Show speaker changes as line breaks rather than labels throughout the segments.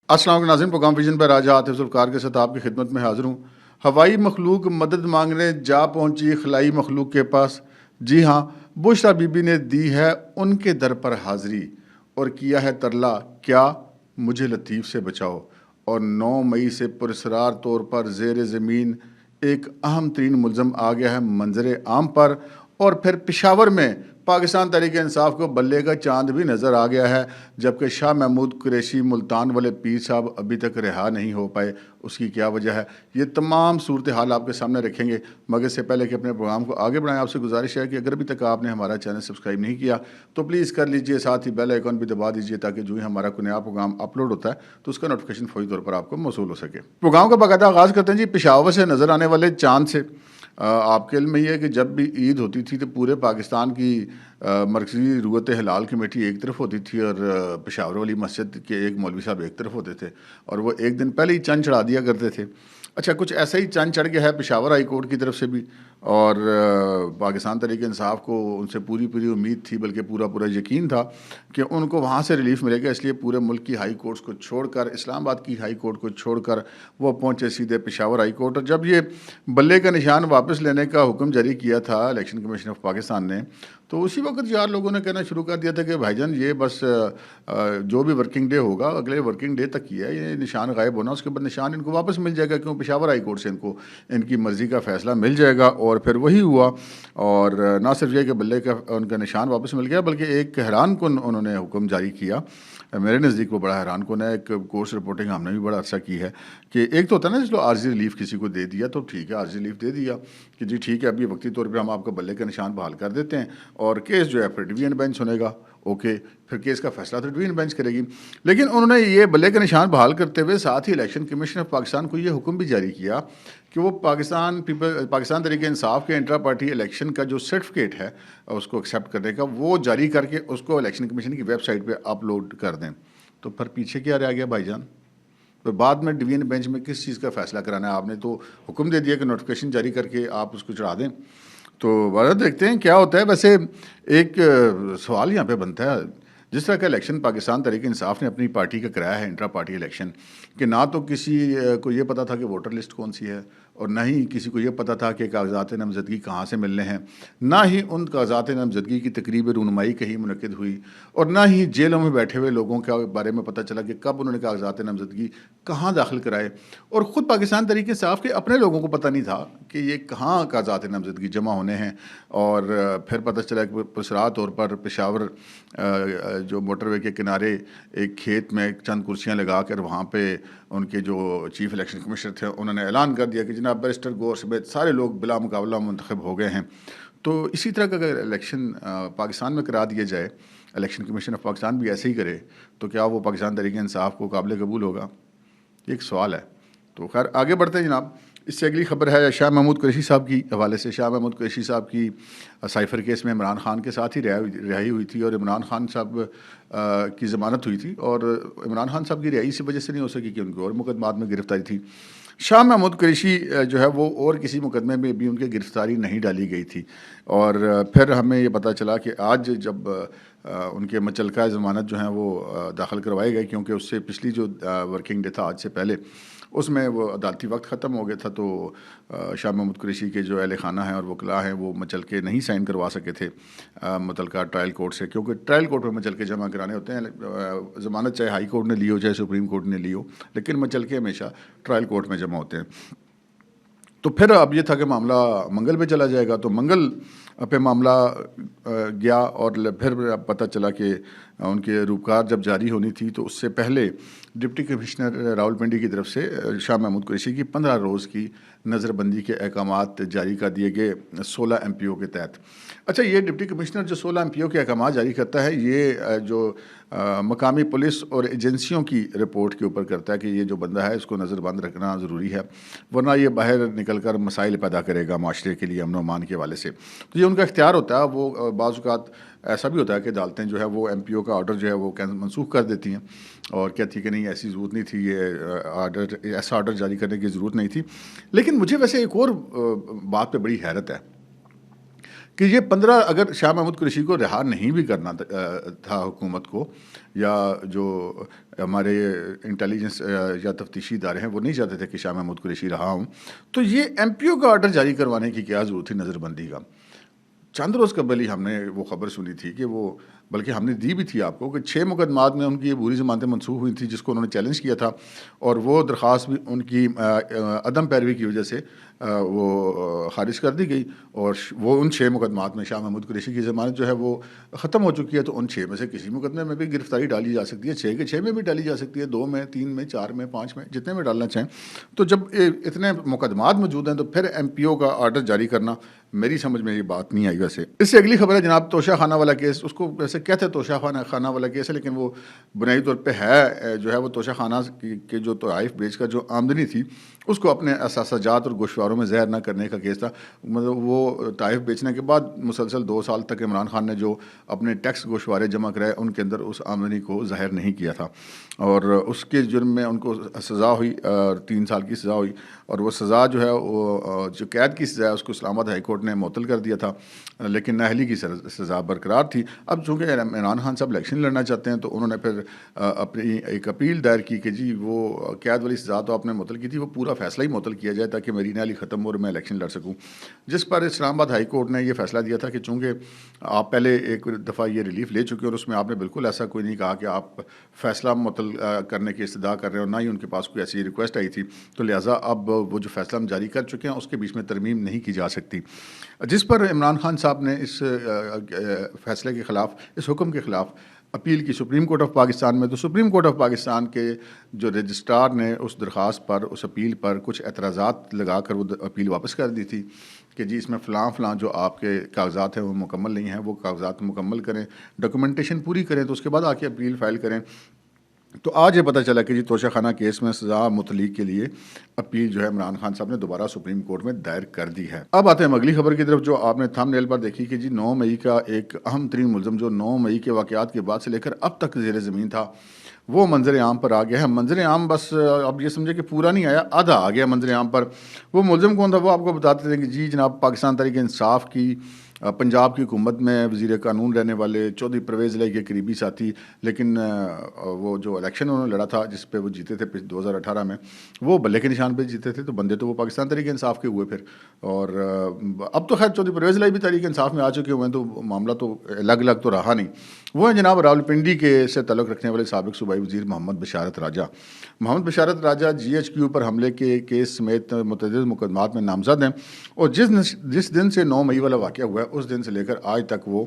السلام علیکم ناظرین، پروگرام ویژن پر راجہ عاطف ذوالفقار کے ساتھ آپ کی خدمت میں حاضر ہوں۔ ہوائی مخلوق مدد مانگنے جا پہنچی خلائی مخلوق کے پاس۔ جی ہاں، بشریٰ بی بی نے دی ہے ان کے در پر حاضری اور کیا ہے ترلا، کیا مجھے لطیف سے بچاؤ۔ اور 9 مئی سے پراسرار طور پر زیر زمین ایک اہم ترین ملزم آ گیا ہے منظر عام پر، اور پھر پشاور میں پاکستان تحریک انصاف کو بلے کا چاند بھی نظر آ گیا ہے، جبکہ شاہ محمود قریشی ملتان والے پیر صاحب ابھی تک رہا نہیں ہو پائے۔ اس کی کیا وجہ ہے؟ یہ تمام صورتحال آپ کے سامنے رکھیں گے، مگر اس سے پہلے کہ اپنے پروگرام کو آگے بڑھائیں، آپ سے گزارش ہے کہ اگر ابھی تک آپ نے ہمارا چینل سبسکرائب نہیں کیا تو پلیز کر لیجئے، ساتھ ہی بیل آئیکن بھی دبا دیجئے تاکہ جو ہی ہمارا کوئی نیا پروگرام اپلوڈ ہوتا ہے تو اس کا نوٹیفیکیشن فوری طور پر آپ کو موصول ہو سکے۔ پروگرام کا باقاعدہ آغاز کرتے ہیں جی پشاور سے نظر آنے والے چاند سے۔ آپ کے علم میں یہ ہے کہ جب بھی عید ہوتی تھی تو پورے پاکستان کی مرکزی روت ہلال کمیٹی ایک طرف ہوتی تھی اور پشاور والی مسجد کے ایک مولوی صاحب ایک طرف ہوتے تھے، اور وہ ایک دن پہلے ہی چند چڑھا دیا کرتے تھے۔ اچھا، کچھ ایسا ہی چند چڑھ گیا ہے پشاور ہائی کورٹ کی طرف سے بھی، اور پاکستان تحریک انصاف کو ان سے پوری امید تھی، بلکہ پورا یقین تھا کہ ان کو وہاں سے ریلیف ملے گا، اس لیے پورے ملک کی ہائی کورٹس کو چھوڑ کر، اسلام آباد کی ہائی کورٹ کو چھوڑ کر وہ پہنچے سیدھے پشاور ہائی کورٹ۔ اور جب یہ بلے کا نشان واپس لینے کا حکم جاری کیا تھا الیکشن کمیشن آف پاکستان نے، تو اسی وقت یار لوگوں نے کہنا شروع کر دیا تھا کہ بھائی جان یہ بس جو بھی ورکنگ ڈے ہوگا اگلے ورکنگ ڈے تک ہی ہے، یہ نشان غائب ہونا، اس کے بعد نشان ان کو واپس مل جائے گا، کیوں پشاور ہائی کورٹ سے ان کی مرضی کا فیصلہ مل جائے گا۔ اور پھر وہی ہوا، اور نہ صرف یہ کہ بلے کا ان کا نشان واپس مل گیا، بلکہ ایک حیران کن انہوں نے حکم جاری کیا۔ میرے نزدیک وہ بڑا حیران کن ہے، ایک کورس رپورٹنگ ہم نے بھی بڑا عرصہ کی ہے کہ ایک تو ہوتا ہے نا، جس کو عارضی ریلیف کسی کو دے دیا تو ٹھیک ہے، عارضی ریلیف دے دیا کہ جی ٹھیک ہے، ابھی وقتی طور پہ ہم آپ کا بلے کا نشان بحال کر دیتے ہیں، اور کیس جو ہے پھر ڈویژن بینچ سنے گا، اوکے، پھر کیس کا فیصلہ تو ڈویژن بینچ کرے گی۔ لیکن انہوں نے یہ بلے کا نشان بحال کرتے ہوئے ساتھ ہی الیکشن کمیشن آف پاکستان کو یہ حکم بھی جاری کیا کہ وہ پاکستان تحریک انصاف کے انٹرا پارٹی الیکشن کا جو سرٹیفکیٹ ہے اس کو ایکسیپٹ کرنے کا، وہ جاری کر کے اس کو الیکشن کمیشن کی ویب سائٹ پہ اپلوڈ کر دیں۔ تو پھر پیچھے کیا رہ گیا بھائی جان؟ تو بعد میں ڈویژن بینچ میں کس چیز کا فیصلہ کرانا ہے؟ آپ نے تو حکم دے دیا کہ نوٹیفیکیشن جاری کر کے آپ اس کو چڑھا دیں۔ تو بارہ دیکھتے ہیں کیا ہوتا ہے۔ ویسے ایک سوال یہاں پہ بنتا ہے، جس طرح کا الیکشن پاکستان تحریک انصاف نے اپنی پارٹی کا کرایا ہے، انٹرا پارٹی الیکشن، کہ نہ تو کسی کو یہ پتا تھا کہ ووٹر لسٹ کون سی ہے، اور نہ ہی کسی کو یہ پتا تھا کہ کاغذات نامزدگی کہاں سے ملنے ہیں، نہ ہی ان کاغذات نامزدگی کی تقریب رونمائی کہیں منعقد ہوئی، اور نہ ہی جیلوں میں بیٹھے ہوئے لوگوں کے بارے میں پتہ چلا کہ کب انہوں نے کاغذات نامزدگی کہاں داخل کرائے، اور خود پاکستان تحریک انصاف کے اپنے لوگوں کو پتہ نہیں تھا کہ یہ کہاں کاغذات نامزدگی جمع ہونے ہیں۔ اور پھر پتہ چلا کہ پرسرار طور پر پشاور جو موٹر وے کے کنارے ایک کھیت میں چند کرسیاں لگا کر وہاں پہ ان کے جو چیف الیکشن کمشنر تھے انہوں نے اعلان کر دیا کہ جناب بیرسٹر گور سمیت سارے لوگ بلا مقابلہ منتخب ہو گئے ہیں۔ تو اسی طرح کا اگر الیکشن پاکستان میں کرا دیا جائے، الیکشن کمیشن آف پاکستان بھی ایسے ہی کرے، تو کیا وہ پاکستان تحریک انصاف کو قابل قبول ہوگا؟ یہ ایک سوال ہے۔ تو خیر آگے بڑھتے ہیں جناب۔ اس سے اگلی خبر ہے شاہ محمود قریشی صاحب کی حوالے سے۔ شاہ محمود قریشی صاحب کی سائفر کیس میں عمران خان کے ساتھ ہی رہائی ہوئی تھی، اور عمران خان صاحب کی ضمانت ہوئی تھی، اور عمران خان صاحب کی رہائی اسی وجہ سے نہیں ہو سکی کہ ان کو اور مقدمات میں گرفتاری تھی۔ شاہ محمود قریشی جو ہے وہ اور کسی مقدمے میں بھی ان کے گرفتاری نہیں ڈالی گئی تھی، اور پھر ہمیں یہ پتہ چلا کہ آج جب ان کے متعلقہ ضمانت جو ہیں وہ داخل کروائے گئے، کیونکہ اس سے پچھلی جو ورکنگ ڈے تھا آج سے پہلے، اس میں وہ عدالتی وقت ختم ہو گیا تھا، تو شاہ محمود قریشی کے جو اہل خانہ ہیں اور وکلاء ہیں وہ مچلکے نہیں سائن کروا سکے تھے متعلقہ ٹرائل کورٹ سے، کیونکہ ٹرائل کورٹ میں مچلکے جمع کرانے ہوتے ہیں۔ ضمانت چاہے ہائی کورٹ نے لی ہو چاہے سپریم کورٹ نے لی ہو، لیکن مچلکے ہمیشہ ٹرائل کورٹ میں جمع ہوتے ہیں۔ تو پھر اب یہ تھا کہ معاملہ منگل پہ چلا جائے گا، تو منگل پہ معاملہ گیا، اور پھر پتہ چلا کہ ان کے روپکار جب جاری ہونی تھی تو اس سے پہلے ڈپٹی کمشنر راولپنڈی کی طرف سے شاہ محمود قریشی کی 15 روز کی نظر بندی کے احکامات جاری کر دیے گئے 16 ایم پی او کے تحت۔ اچھا، یہ ڈپٹی کمشنر جو 16 ایم پی او کے احکامات جاری کرتا ہے، یہ جو مقامی پولیس اور ایجنسیوں کی رپورٹ کے اوپر کرتا ہے کہ یہ جو بندہ ہے اس کو نظر بند رکھنا ضروری ہے، ورنہ یہ باہر نکل کر مسائل پیدا کرے گا معاشرے کے لیے امن و امان کے حوالے سے۔ تو یہ ان کا اختیار ہوتا ہے۔ وہ بعض اوقات ایسا بھی ہوتا ہے کہ عدالتیں جو ہے وہ ایم پی او کا آرڈر جو ہے وہ منسوخ کر دیتی ہیں اور کہتی کہ نہیں ایسی ضرورت نہیں تھی، یہ آرڈر ایسا آرڈر جاری کرنے کی ضرورت نہیں تھی۔ لیکن مجھے ویسے ایک اور بات پہ بڑی حیرت ہے کہ یہ 15 اگر شاہ محمود قریشی کو رہا نہیں بھی کرنا تھا حکومت کو، یا جو ہمارے انٹیلیجنس یا تفتیشی ادارے ہیں وہ نہیں چاہتے تھے کہ شاہ محمود قریشی رہا ہوں، تو یہ ایم پی او کا آرڈر جاری کروانے کی کیا ضرورت تھی نظر بندی کا؟ چند روز قبل ہی ہم نے وہ خبر سنی تھی کہ وہ، بلکہ ہم نے دی بھی تھی آپ کو، کہ 6 مقدمات میں ان کی عبوری ضمانتیں منسوخ ہوئی تھیں، جس کو انہوں نے چیلنج کیا تھا، اور وہ درخواست بھی ان کی عدم پیروی کی وجہ سے وہ خارج کر دی گئی، اور وہ ان 6 مقدمات میں شاہ محمود قریشی کی ضمانت جو ہے وہ ختم ہو چکی ہے، تو ان 6 میں سے کسی مقدمے میں بھی گرفتاری ڈالی جا سکتی ہے، 6 کے 6 میں بھی ڈالی جا سکتی ہے، 2 میں، 3 میں، 4 میں، 5 میں، جتنے میں ڈالنا چاہیں۔ تو جب اتنے مقدمات موجود ہیں تو پھر ایم پی او کا آرڈر جاری کرنا میری سمجھ میں یہ بات نہیں آئی۔ ویسے اس سے اگلی خبر ہے جناب توشہ خانہ والا کیس، اس کو ویسے کہتے ہیں توشہ خانہ والا کیس ہے، لیکن وہ بنیادی طور پہ ہے جو ہے وہ توشہ خانہ کے جو طوائف بیچ کر جو آمدنی تھی اس کو اپنے اثاثجات اور گوشواروں میں زہر نہ کرنے کا کیس تھا۔ مطلب وہ طائف بیچنے کے بعد مسلسل 2 سال تک عمران خان نے جو اپنے ٹیکس گوشوارے جمع کرائے ان کے اندر اس آمدنی کو ظاہر نہیں کیا تھا، اور اس کے جرم میں ان کو سزا ہوئی، 3 سال کی سزا ہوئی، اور وہ سزا جو ہے وہ جو قید کی سزا ہے اس کو اسلام آباد ہائی کورٹ نے معطل کر دیا تھا، لیکن نااہلی کی سزا برقرار تھی۔ اب چونکہ عمران خان صاحب الیکشن لڑنا چاہتے ہیں تو انہوں نے پھر اپنی ایک اپیل دائر کی کہ جی وہ قید والی سزا تو آپ نے معطل کی تھی، وہ پورا فیصلہ ہی معطل کیا جائے تاکہ میری نااہلی ختم ہو اور میں الیکشن لڑ سکوں، جس پر اسلام آباد ہائی کورٹ نے یہ فیصلہ دیا تھا کہ چونکہ آپ پہلے ایک دفعہ یہ ریلیف لے چکے اور اس میں آپ نے بالکل ایسا کوئی نہیں کہا کہ آپ فیصلہ معطل کرنے کی استدعا کر رہے ہیں، اور نہ ہی ان کے پاس کوئی ایسی ریکویسٹ آئی تھی، تو لہٰذا اب وہ جو فیصلہ ہم جاری کر چکے ہیں اس کے بیچ میں ترمیم نہیں کی جا سکتی، جس پر عمران خان صاحب نے اس فیصلے کے خلاف، اس حکم کے خلاف اپیل کی سپریم کورٹ آف پاکستان میں۔ تو سپریم کورٹ آف پاکستان کے جو رجسٹرار نے اس درخواست پر، اس اپیل پر کچھ اعتراضات لگا کر وہ اپیل واپس کر دی تھی کہ جی اس میں فلاں جو آپ کے کاغذات ہیں وہ مکمل نہیں ہیں، وہ کاغذات مکمل کریں، ڈاکومنٹیشن پوری کریں، تو اس کے بعد آ کے اپیل فائل کریں۔ تو آج یہ پتہ چلا کہ جی توشہ خانہ کیس میں سزا متعلق کے لیے اپیل جو ہے عمران خان صاحب نے دوبارہ سپریم کورٹ میں دائر کر دی ہے۔ اب آتے ہیں اگلی خبر کی طرف جو آپ نے تھم نیل پر دیکھی کہ جی 9 مئی کا ایک اہم ترین ملزم جو 9 مئی کے واقعات کے بعد سے لے کر اب تک زیر زمین تھا، وہ منظر عام پر آ گیا ہے۔ منظر عام بس اب یہ سمجھے کہ پورا نہیں آیا، آدھا آ گیا منظر عام پر۔ وہ ملزم کون تھا وہ آپ کو بتاتے تھے کہ جی جناب پاکستان تحریک انصاف کی پنجاب کی حکومت میں وزیر قانون رہنے والے چودھری پرویز الہی کے قریبی ساتھی، لیکن وہ جو الیکشن انہوں نے لڑا تھا جس پہ وہ جیتے تھے 2018 میں، وہ بلے کے نشان پہ جیتے تھے، تو بندے تو وہ پاکستان تحریک انصاف کے ہوئے پھر، اور اب تو خیر چودھری پرویز الہی بھی تحریک انصاف میں آ چکے ہوئے ہیں، تو معاملہ تو الگ تو رہا نہیں۔ وہ ہیں جناب راولپنڈی کے سے تعلق رکھنے والے سابق صوبائی وزیر محمد بشارت راجہ۔ محمد بشارت راجہ GHQ پر حملے کے کیس سمیت متعدد مقدمات میں نامزد ہیں، اور جس دن سے 9 مئی والا واقعہ ہوا ہے اس دن سے لے کر آج تک وہ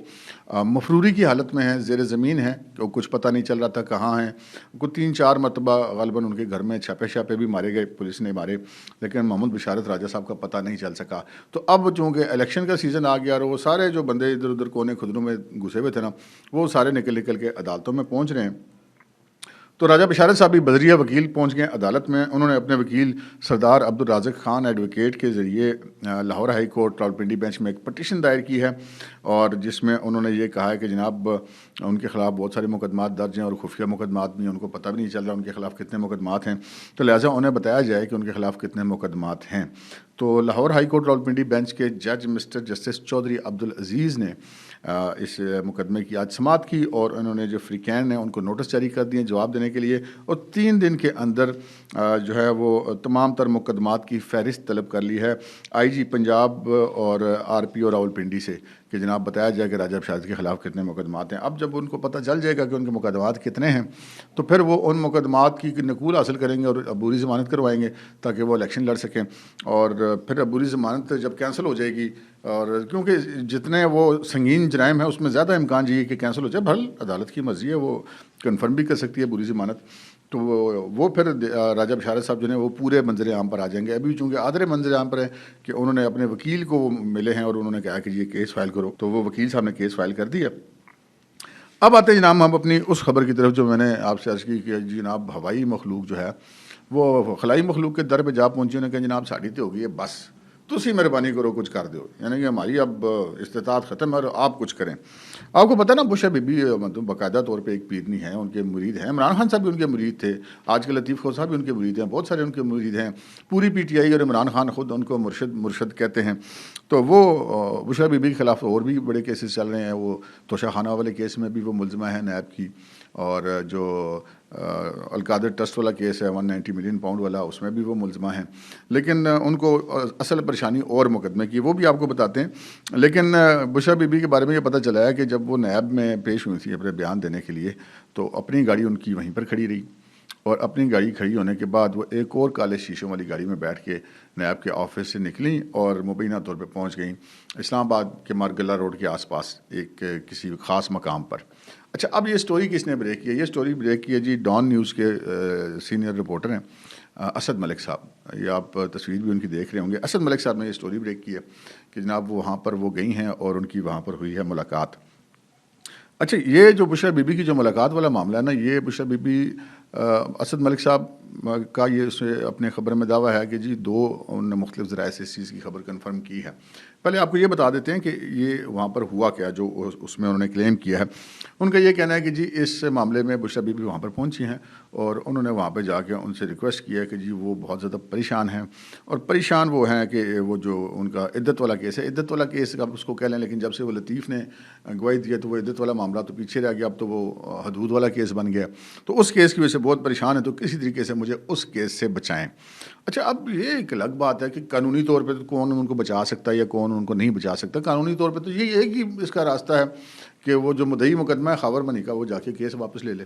مفروری کی حالت میں ہیں، زیر زمین ہیں، کچھ پتہ نہیں چل رہا تھا کہاں ہیں۔ کوئی 3-4 مرتبہ غالباً ان کے گھر میں چھاپے بھی مارے گئے، پولیس نے مارے، لیکن محمد بشارت راجہ صاحب کا پتہ نہیں چل سکا۔ تو اب چونکہ الیکشن کا سیزن آ گیا اور وہ سارے جو بندے ادھر ادھر کونے خدروں میں گھسے ہوئے تھے نا، وہ سارے نکل کے عدالتوں میں پہنچ رہے ہیں۔ تو راجہ بشارت صاحب بھی بدریہ وکیل پہنچ گئے عدالت میں۔ انہوں نے اپنے وکیل سردار عبدالرازق خان ایڈوکیٹ کے ذریعے Lahore high court Rawalpindi bench میں ایک پٹیشن دائر کی ہے، اور جس میں انہوں نے یہ کہا ہے کہ جناب ان کے خلاف بہت سارے مقدمات درج ہیں اور خفیہ مقدمات بھی ہیں، ان کو پتہ بھی نہیں چل رہا ان کے خلاف کتنے مقدمات ہیں، تو لہٰذا انہیں بتایا جائے کہ ان کے خلاف کتنے مقدمات ہیں۔ تو Lahore high court Rawalpindi bench کے جج مسٹر جسٹس چودھری عبدالعزیز نے اس مقدمے کی آج سماعت کی، اور انہوں نے جو فریقین ہیں ان کو نوٹس جاری کر دیے جواب دینے کے لیے، اور 3 دن کے اندر جو ہے وہ تمام تر مقدمات کی فہرست طلب کر لی ہے IG پنجاب اور RPO راولپنڈی سے کہ جناب بتایا جائے کہ راجہ بشارت کے خلاف کتنے مقدمات ہیں۔ اب جب ان کو پتہ چل جائے گا کہ ان کے مقدمات کتنے ہیں تو پھر وہ ان مقدمات کی نقول حاصل کریں گے اور عبوری ضمانت کروائیں گے تاکہ وہ الیکشن لڑ سکیں، اور پھر عبوری ضمانت جب کینسل ہو جائے گی، اور کیونکہ جتنے وہ سنگین جرائم ہیں اس میں زیادہ امکان یہ کہ کینسل ہو جائے، بھل عدالت کی مرضی ہے، وہ کنفرم بھی کر سکتی ہے عبوری ضمانت، تو وہ پھر راجہ بشارت صاحب جو ہیں وہ پورے منظر عام پر آ جائیں گے۔ ابھی چونکہ آدھے منظر عام پر ہیں کہ انہوں نے اپنے وکیل کو وہ ملے ہیں اور انہوں نے کہا کہ یہ کیس فائل کرو، تو وہ وکیل صاحب نے کیس فائل کر دیا۔ اب آتے ہیں جناب ہم اپنی اس خبر کی طرف جو میں نے آپ سے عرض کی کہ جناب ہوائی مخلوق جو ہے وہ خلائی مخلوق کے در پہ جا پہنچی، انہوں نے کہا جناب ساڑی تو ہو گئی ہے بس، تسی مہربانی کرو کچھ کر دو، یعنی کہ ہماری اب استطاعت ختم ہے اور آپ کچھ کریں. آپ کو پتہ نا بشا بی بی مطلب باقاعدہ طور پہ ایک پیرنی ہے، ان کے مرید ہیں. عمران خان صاحب بھی ان کے مرید تھے، آج کے لطیف خور صاحب بھی ان کے مرید ہیں، بہت سارے ان کے مرید ہیں. پوری پی ٹی آئی اور عمران خان خود ان کو مرشد کہتے ہیں. تو وہ بشا بی بی کے خلاف اور بھی بڑے کیسز چل رہے ہیں. وہ توشہ خانہ والے کیس میں بھی وہ ملزمہ ہیں نیب کی، اور جو القادر ٹرسٹ والا کیس ہے 190 ملین پاؤنڈ والا، اس میں بھی وہ ملزمہ ہیں. لیکن ان کو اصل پریشانی اور مقدمے کی، وہ بھی آپ کو بتاتے ہیں. لیکن بشا بی بی کے بارے میں یہ پتہ چلا ہے کہ جب وہ نیب میں پیش ہوئی تھی اپنے بیان دینے کے لیے، تو اپنی گاڑی ان کی وہیں پر کھڑی رہی، اور اپنی گاڑی کھڑی ہونے کے بعد وہ ایک اور کالے شیشوں والی گاڑی میں بیٹھ کے نیب کے آفس سے نکلیں اور مبینہ طور پہ پہنچ گئیں اسلام آباد کے مارگلہ روڈ کے آس پاس ایک کسی خاص مقام پر. اچھا، اب یہ سٹوری کس نے بریک کی ہے؟ یہ سٹوری بریک کی ہے جی ڈان نیوز کے سینئر رپورٹر ہیں اسد ملک صاحب. یہ آپ تصویر بھی ان کی دیکھ رہے ہوں گے. اسد ملک صاحب نے یہ سٹوری بریک کی ہے کہ جناب وہاں پر وہ گئی ہیں اور ان کی وہاں پر ہوئی ہے ملاقات. اچھا، یہ جو بشرا بی بی کی جو ملاقات والا معاملہ ہے نا، یہ بشرا بی بی اسد ملک صاحب کا یہ اس نے اپنے خبر میں دعویٰ ہے کہ جی 2 ان نے مختلف ذرائع سے اس چیز کی خبر کنفرم کی ہے. پہلے آپ کو یہ بتا دیتے ہیں کہ یہ وہاں پر ہوا کیا جو اس میں انہوں نے کلیم کیا ہے. ان کا یہ کہنا ہے کہ جی اس معاملے میں بشرا بی بی وہاں پر پہنچی ہیں اور انہوں نے وہاں پہ جا کے ان سے ریکویسٹ کیا ہے کہ جی وہ بہت زیادہ پریشان ہیں. اور پریشان وہ ہیں کہ وہ جو ان کا عدت والا کیس ہے، عدت والا کیس آپ اس کو کہہ لیں، لیکن جب سے وہ لطیف نے گواہی دیا تو وہ عدت والا معاملہ تو پیچھے رہ گیا، اب تو وہ حدود والا کیس بن گیا. تو اس کیس کی وجہ سے بہت پریشان ہے، تو کسی طریقے سے مجھے اس کیس سے بچائیں. اچھا، اب یہ ایک الگ بات ہے کہ قانونی طور پہ تو کون ان کو بچا سکتا ہے یا کون ان کو نہیں بچا سکتا. قانونی طور پہ تو یہ ایک ہی اس کا راستہ ہے کہ وہ جو مدعی مقدمہ ہے خاور منی کا، وہ جا کے کیس واپس لے لے.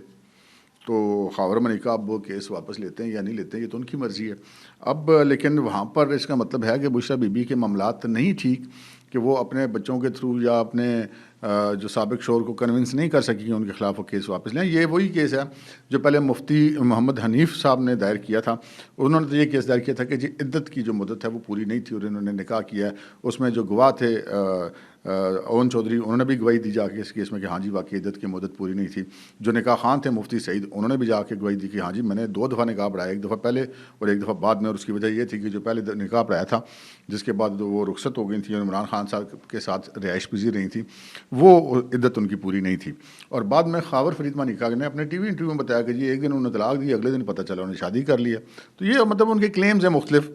تو خاور منی کا اب وہ کیس واپس لیتے ہیں یا نہیں لیتے ہیں یہ تو ان کی مرضی ہے. اب لیکن وہاں پر اس کا مطلب ہے کہ بشرا بی بی کے معاملات نہیں ٹھیک کہ وہ اپنے بچوں کے تھرو یا اپنے جو سابق شوہر کو کنونس نہیں کر سکی ان کے خلاف وہ کیس واپس لیں. یہ وہی کیس ہے جو پہلے مفتی محمد حنیف صاحب نے دائر کیا تھا. انہوں نے تو یہ کیس دائر کیا تھا کہ جی عدت کی جو مدت ہے وہ پوری نہیں تھی اور انہوں نے نکاح کیا ہے. اس میں جو گواہ تھے اون چودھری، انہوں نے بھی گواہی دی جا کے اس کیس میں کہ ہاں جی واقعی عدت کی مدت پوری نہیں تھی. جو نکاح خان تھے مفتی سعید، انہوں نے بھی جا کے گواہی دی کہ ہاں جی میں نے 2 دفعہ نکاح پڑھایا، ایک دفعہ پہلے اور ایک دفعہ بعد میں. اور اس کی وجہ یہ تھی کہ جو پہلے نکاح پڑھایا تھا جس کے بعد وہ رخصت ہو گئی تھیں اور عمران خان صاحب کے ساتھ رہائش پذیر رہی تھیں، وہ عدت ان کی پوری نہیں تھی. اور بعد میں خاور فرید مانی کا نے اپنے ٹی وی انٹرویو میں بتایا کہ جی ایک دن انہوں نے طلاق دی، اگلے دن پتہ چلا انہوں نے شادی کر لیا. تو یہ مطلب ان کے کلیمز ہیں مختلف.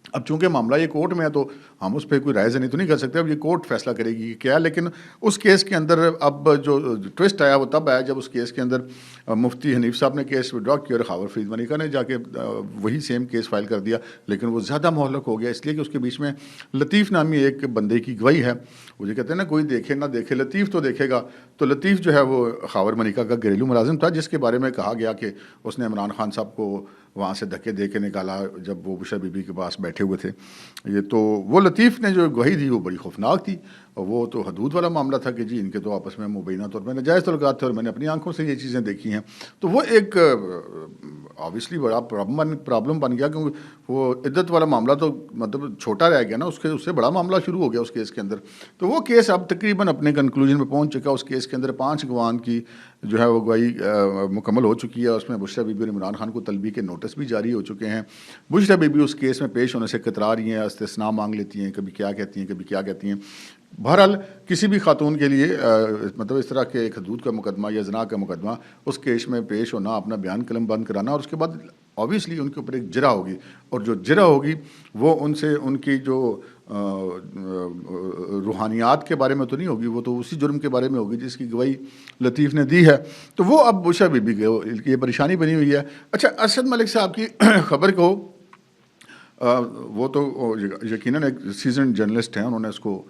اب چونکہ معاملہ یہ کورٹ میں ہے تو ہم اس پہ کوئی رائے نہیں تو نہیں کر سکتے. اب یہ کورٹ فیصلہ کرے گی کہ کیا. لیکن اس کیس کے اندر اب جو ٹوسٹ آیا وہ تب آیا جب اس کیس کے اندر مفتی حنیف صاحب نے کیس وڈرا کیا اور خاور فرید ملکہ نے جا کے وہی سیم کیس فائل کر دیا. لیکن وہ زیادہ مہلک ہو گیا اس لیے کہ اس کے بیچ میں لطیف نامی ایک بندے کی گواہی ہے. وہ یہ کہتے ہیں نا کوئی دیکھے نہ دیکھے لطیف تو دیکھے گا. تو لطیف جو ہے وہ خاور ملکہ کا گھریلو ملازم تھا جس کے بارے میں کہا گیا کہ اس نے عمران خان صاحب کو وہاں سے دھکے دے کے نکالا جب وہ بشرا بی بی کے پاس بیٹھے ہوئے تھے. یہ تو وہ لطیف نے جو گواہی دی وہ بڑی خوفناک تھی. وہ تو حدود والا معاملہ تھا کہ جی ان کے تو آپس میں مبینہ طور پہ ناجائز تعلقات تھے اور میں نے اپنی آنکھوں سے یہ چیزیں دیکھی ہیں. تو وہ ایک آبویسلی بڑا پرابلم بن گیا کیونکہ وہ عدت والا معاملہ تو مطلب چھوٹا رہ گیا نا، اس سے بڑا معاملہ شروع ہو گیا اس کیس کے اندر. تو وہ کیس اب تقریباً اپنے کنکلوژن میں پہنچ چکا. اس کیس کے اندر 5 گواہان کی جو ہے وہ گواہی مکمل ہو چکی ہے. اس میں بشرا بی بی اور عمران خان کو طلبی کے نوٹس بھی جاری ہو چکے ہیں. بشرا بی بی اس کیس میں پیش ہونے سے کترا رہی ہیں، استثناء مانگ لیتی ہیں، کبھی کیا کہتی ہیں کبھی کیا کہتی ہیں. بہرحال کسی بھی خاتون کے لیے مطلب اس طرح کے ایک حدود کا مقدمہ یا زنا کا مقدمہ اس کیس میں پیش ہونا، اپنا بیان قلم بند کرانا، اور اس کے بعد اوبیسلی ان کے اوپر ایک جرح ہوگی. اور جو جرح ہوگی وہ ان سے ان کی جو روحانیات کے بارے میں تو نہیں ہوگی، وہ تو اسی جرم کے بارے میں ہوگی جس کی گواہی لطیف نے دی ہے. تو وہ اب بشرا بی بی کی یہ پریشانی بنی ہوئی ہے. اچھا، اسد ملک صاحب کی خبر کو وہ تو یقیناً ایک سیزن جرنلسٹ ہیں، انہوں نے اس کو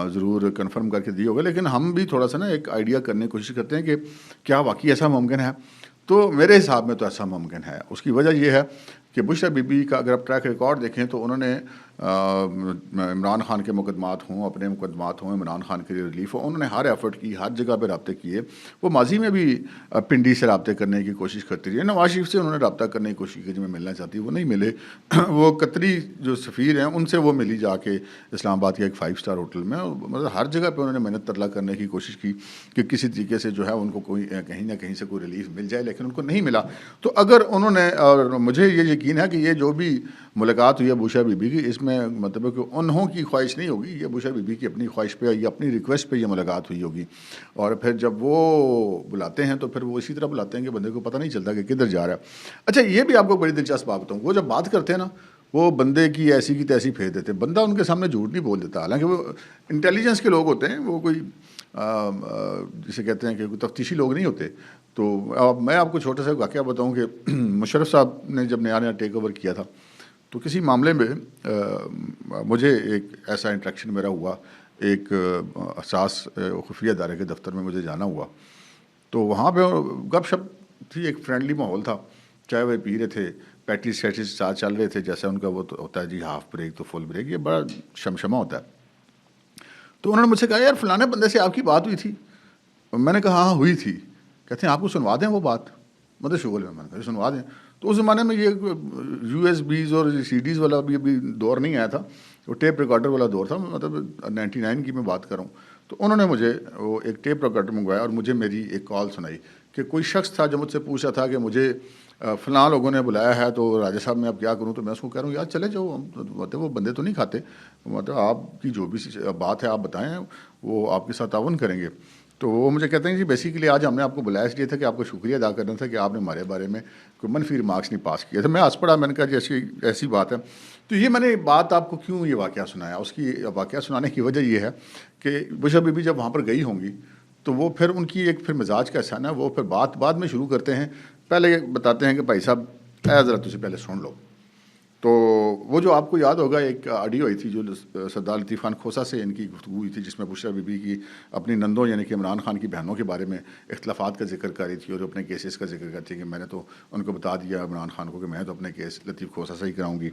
ضرور کنفرم کر کے دی ہوگا. لیکن ہم بھی تھوڑا سا نا ایک آئیڈیا کرنے کی کوشش کرتے ہیں کہ کیا واقعی ایسا ممکن ہے. تو میرے حساب میں تو ایسا ممکن ہے. اس کی وجہ یہ ہے کہ بشرا بی بی کا اگر آپ ٹریک ریکارڈ دیکھیں تو انہوں نے عمران خان کے مقدمات ہوں، اپنے مقدمات ہوں، عمران خان کے لیے ریلیف ہو، انہوں نے ہر ایفرٹ کی، ہر جگہ پہ رابطے کیے. وہ ماضی میں بھی پنڈی سے رابطے کرنے کی کوشش کرتی رہی. نواز شریف سے انہوں نے رابطہ کرنے کی کوشش کی، جو میں ملنا چاہتی وہ نہیں ملے. وہ قطری جو سفیر ہیں ان سے وہ ملی جا کے اسلام آباد کے ایک 5 اسٹار ہوٹل میں. مطلب ہر جگہ پہ انہوں نے محنت ترلا کرنے کی کوشش کی کہ کسی طریقے سے جو ہے ان کو کوئی کہیں نہ کہیں سے کوئی ریلیف مل جائے، لیکن ان کو نہیں ملا. تو اگر انہوں نے، اور مجھے یہ یقین ہے کہ یہ جو بھی ملاقات ہوئی ہے بشرا بی بی کی، اس میں میں مطلب کہ انہوں کی خواہش نہیں ہوگی، یہ بشرا بی بی کی اپنی خواہش پہ یا اپنی ریکویسٹ پہ یہ ملاقات ہوئی ہوگی. اور پھر جب وہ بلاتے ہیں تو پھر وہ اسی طرح بلاتے ہیں کہ بندے کو پتہ نہیں چلتا کہ کدھر جا رہا ہے. اچھا یہ بھی آپ کو بڑی دلچسپ بات بتاؤں، وہ جب بات کرتے ہیں نا وہ بندے کی ایسی کی تیسی پھیر دیتے ہیں. بندہ ان کے سامنے جھوٹ نہیں بول دیتا، حالانکہ وہ انٹیلیجنس کے لوگ ہوتے ہیں، وہ کوئی جسے کہتے ہیں کہ کوئی تفتیشی لوگ نہیں ہوتے. تو میں آپ کو چھوٹا سا واقعہ بتاؤں کہ مشرف صاحب نے جب نیا نیا ٹیک اوور کیا تھا تو کسی معاملے میں مجھے ایک ایسا انٹریکشن میرا ہوا، ایک حساس خفیہ ادارے کے دفتر میں مجھے جانا ہوا. تو وہاں پہ گپ شپ تھی، ایک فرینڈلی ماحول تھا، چائے وہ پی رہے تھے، پیٹیز شیٹیز ساتھ چل رہے تھے، جیسا ان کا وہ ہوتا ہے جی ہاف بریک تو فل بریک، یہ بڑا شمشمہ ہوتا ہے. تو انہوں نے مجھ سے کہا یار فلانے بندے سے آپ کی بات ہوئی تھی. میں نے کہا ہاں ہوئی تھی. کہتے ہیں آپ کو سنوا دیں وہ بات، مطلب شغل میں. میں نے کہا سنوا دیں. تو اس زمانے میں یہ یو ایس بیز اور سی ڈیز والا بھی ابھی دور نہیں آیا تھا، وہ ٹیپ ریکارڈر والا دور تھا، مطلب 99 کی میں بات کروں. تو انہوں نے مجھے وہ ایک ٹیپ ریکارڈر منگوایا اور مجھے میری ایک کال سنائی کہ کوئی شخص تھا جو مجھ سے پوچھ رہا تھا کہ مجھے فلاں لوگوں نے بلایا ہے تو راجہ صاحب میں اب کیا کروں. تو میں اس کو کہہ رہا ہوں یار چلے جاؤ، مطلب وہ بندے تو نہیں کھاتے، مطلب آپ کی جو بھی بات ہے آپ بتائیں، وہ آپ کے ساتھ تعاون کریں گے. تو وہ مجھے کہتے ہیں جی بیسیکلی آج ہم نے آپ کو بلایا اس لیے تھا کہ آپ کو شکریہ ادا کرنا تھا کہ آپ نے ہمارے بارے میں کوئی منفی ریمارکس نہیں پاس کیا تھا. میں ہنس پڑا، میں نے کہا جی ایسی بات ہے. تو یہ میں نے بات آپ کو کیوں یہ واقعہ سنایا، اس کی واقعہ سنانے کی وجہ یہ ہے کہ بشرا بی بی جب وہاں پر گئی ہوں گی تو وہ پھر ان کی ایک پھر مزاج کا ایسا نا، وہ پھر بات بعد میں شروع کرتے ہیں، پہلے بتاتے ہیں کہ بھائی صاحب اے ذرا تجھے پہلے سن لو. تو وہ جو آپ کو یاد ہوگا ایک آڈیو آئی تھی جو سردار لطیف خان کھوسہ سے ان کی گفتگو ہوئی تھی، جس میں بشرا بی بی کی اپنی نندوں یعنی کہ عمران خان کی بہنوں کے بارے میں اختلافات کا ذکر کر رہی تھی اور اپنے کیسز کا ذکر کرتی کہ میں نے تو ان کو بتا دیا عمران خان کو کہ میں تو اپنے کیس لطیف کھوسہ سے ہی کراؤں گی.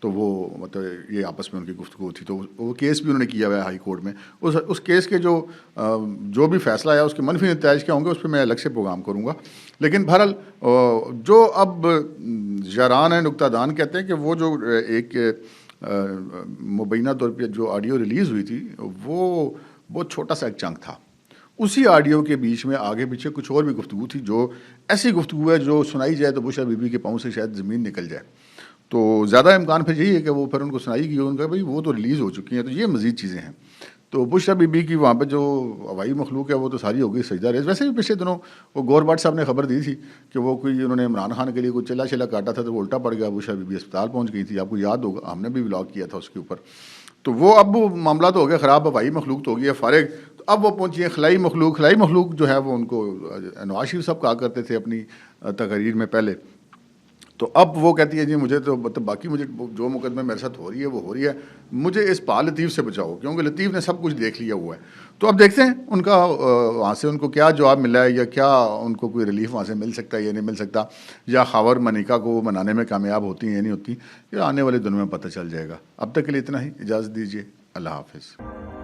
تو وہ مطلب یہ آپس میں ان کی گفتگو تھی. تو وہ کیس بھی انہوں نے کیا ہوا ہے ہائی کورٹ میں. اس کیس کے جو بھی فیصلہ آیا اس کے منفی نتائج کیا ہوں گے اس پہ میں الگ سے پروگرام کروں گا. لیکن بہرحال جو اب یاران نکتہ دان کہتے ہیں کہ وہ جو ایک مبینہ طور پہ جو آڈیو ریلیز ہوئی تھی وہ بہت چھوٹا سا ایک چنک تھا. اسی آڈیو کے بیچ میں آگے پیچھے کچھ اور بھی گفتگو تھی، جو ایسی گفتگو ہے جو سنائی جائے تو بشرا بی بی کے پاؤں سے شاید زمین نکل جائے. تو زیادہ امکان پھر یہی ہے کہ وہ پھر ان کو سنائی گئی، ان کا بھائی وہ تو ریلیز ہو چکی ہیں. تو یہ مزید چیزیں ہیں. تو بشرا بی بی کی وہاں پہ جو ہوائی مخلوق ہے وہ تو ساری ہو گئی سجدہ ریز. ویسے بھی پچھلے دنوں وہ گور بٹ صاحب نے خبر دی تھی کہ وہ کوئی انہوں نے عمران خان کے لیے کوئی چلا کاٹا تھا تو وہ الٹا پڑ گیا، بشرا بی بی اسپتال پہنچ گئی تھی. آپ کو یاد ہوگا ہم نے بھی ولاگ کیا تھا اس کے اوپر. تو وہ اب معاملہ تو ہو گیا خراب، ہوائی مخلوق تو ہو گئی ہے فارغ. تو اب وہ پہنچی ہے خلائی مخلوق. خلائی مخلوق جو ہے وہ ان کو نواز شریف صاحب کہا کرتے تھے اپنی تقاریر میں پہلے. تو اب وہ کہتی ہے جی مجھے تو مطلب باقی مجھے جو مقدمے میرے ساتھ ہو رہی ہے وہ ہو رہی ہے، مجھے اس پا لطیف سے بچاؤ، کیونکہ لطیف نے سب کچھ دیکھ لیا ہوا ہے. تو اب دیکھتے ہیں ان کا وہاں سے ان کو کیا جواب ملا ہے، یا کیا ان کو کوئی ریلیف وہاں سے مل سکتا ہے یا نہیں مل سکتا، یا خاور منیکا کو وہ منانے میں کامیاب ہوتی ہیں یا نہیں ہوتی، یہ آنے والے دنوں میں پتہ چل جائے گا. اب تک کے لیے اتنا ہی، اجازت دیجیے، اللہ حافظ.